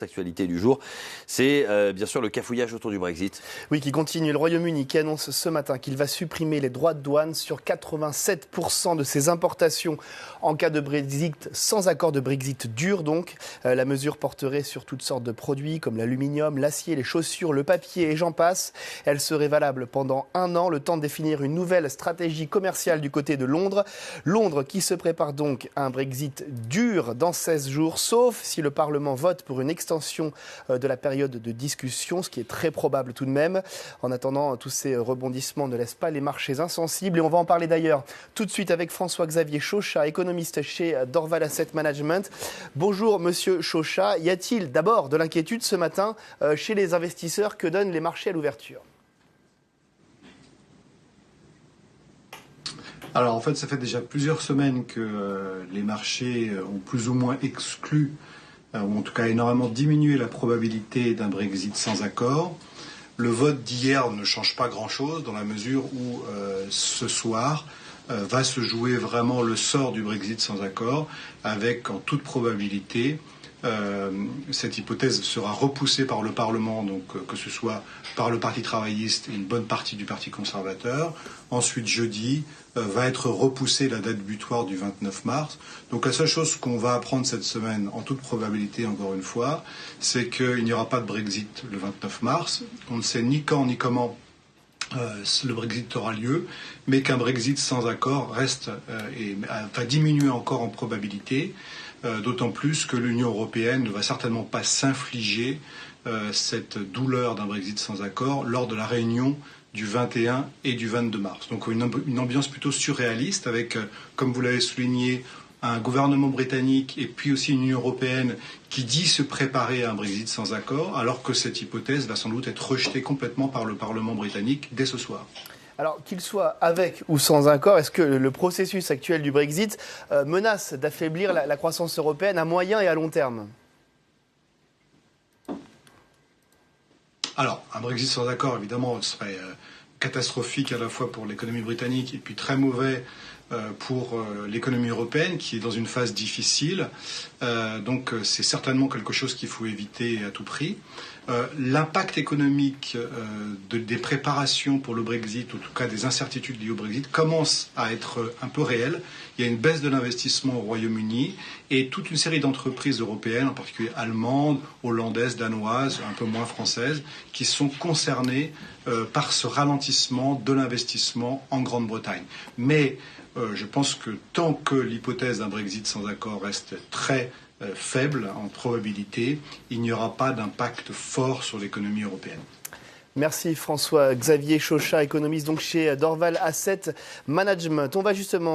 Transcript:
L'actualité du jour, c'est bien sûr le cafouillage autour du Brexit. Oui, qui continue. Le Royaume-Uni qui annonce ce matin qu'il va supprimer les droits de douane sur 87% de ses importations en cas de Brexit, sans accord de Brexit dur donc. La mesure porterait sur toutes sortes de produits comme l'aluminium, l'acier, les chaussures, le papier et j'en passe. Elle serait valable pendant 1 an, le temps de définir une nouvelle stratégie commerciale du côté de Londres. Londres qui se prépare donc à un Brexit dur dans 16 jours, sauf si le Parlement vote pour une extension de la période de discussion, ce qui est très probable tout de même. En attendant, tous ces rebondissements ne laissent pas les marchés insensibles. Et on va en parler d'ailleurs tout de suite avec François-Xavier Chauchat, économiste chez Dorval Asset Management. Bonjour Monsieur Chauchat. Y a-t-il d'abord de l'inquiétude ce matin chez les investisseurs? Que donnent les marchés à l'ouverture? Alors en fait, ça fait déjà plusieurs semaines que les marchés ont plus ou moins exclu ou en tout cas énormément diminué la probabilité d'un Brexit sans accord. Le vote d'hier ne change pas grand-chose dans la mesure où ce soir va se jouer vraiment le sort du Brexit sans accord, avec en toute probabilité cette hypothèse sera repoussée par le Parlement, donc que ce soit par le Parti travailliste et une bonne partie du Parti conservateur. Ensuite, jeudi, va être repoussée la date butoir du 29 mars. Donc la seule chose qu'on va apprendre cette semaine, en toute probabilité encore une fois, c'est qu'il n'y aura pas de Brexit le 29 mars. On ne sait ni quand ni comment le Brexit aura lieu, mais qu'un Brexit sans accord reste et va diminuer encore en probabilité. D'autant plus que l'Union européenne ne va certainement pas s'infliger cette douleur d'un Brexit sans accord lors de la réunion du 21 et du 22 mars. Donc une ambiance plutôt surréaliste avec, comme vous l'avez souligné, un gouvernement britannique et puis aussi une Union européenne qui dit se préparer à un Brexit sans accord, alors que cette hypothèse va sans doute être rejetée complètement par le Parlement britannique dès ce soir. Alors, qu'il soit avec ou sans accord, est-ce que le processus actuel du Brexit menace d'affaiblir la croissance européenne à moyen et à long terme? Alors, un Brexit sans accord, évidemment, serait catastrophique à la fois pour l'économie britannique et puis très mauvais pour l'économie européenne qui est dans une phase difficile. Donc c'est certainement quelque chose qu'il faut éviter à tout prix. L'impact économique des préparations pour le Brexit, en tout cas des incertitudes liées au Brexit, commence à être un peu réel. Il y a une baisse de l'investissement au Royaume-Uni et toute une série d'entreprises européennes, en particulier allemandes, hollandaises, danoises, un peu moins françaises, qui sont concernées par ce ralentissement de l'investissement en Grande-Bretagne. Mais je pense que tant que l'hypothèse d'un Brexit sans accord reste très faible en probabilité, il n'y aura pas d'impact fort sur l'économie européenne. Merci François-Xavier Chauchat, économiste donc chez Dorval Asset Management. On va justement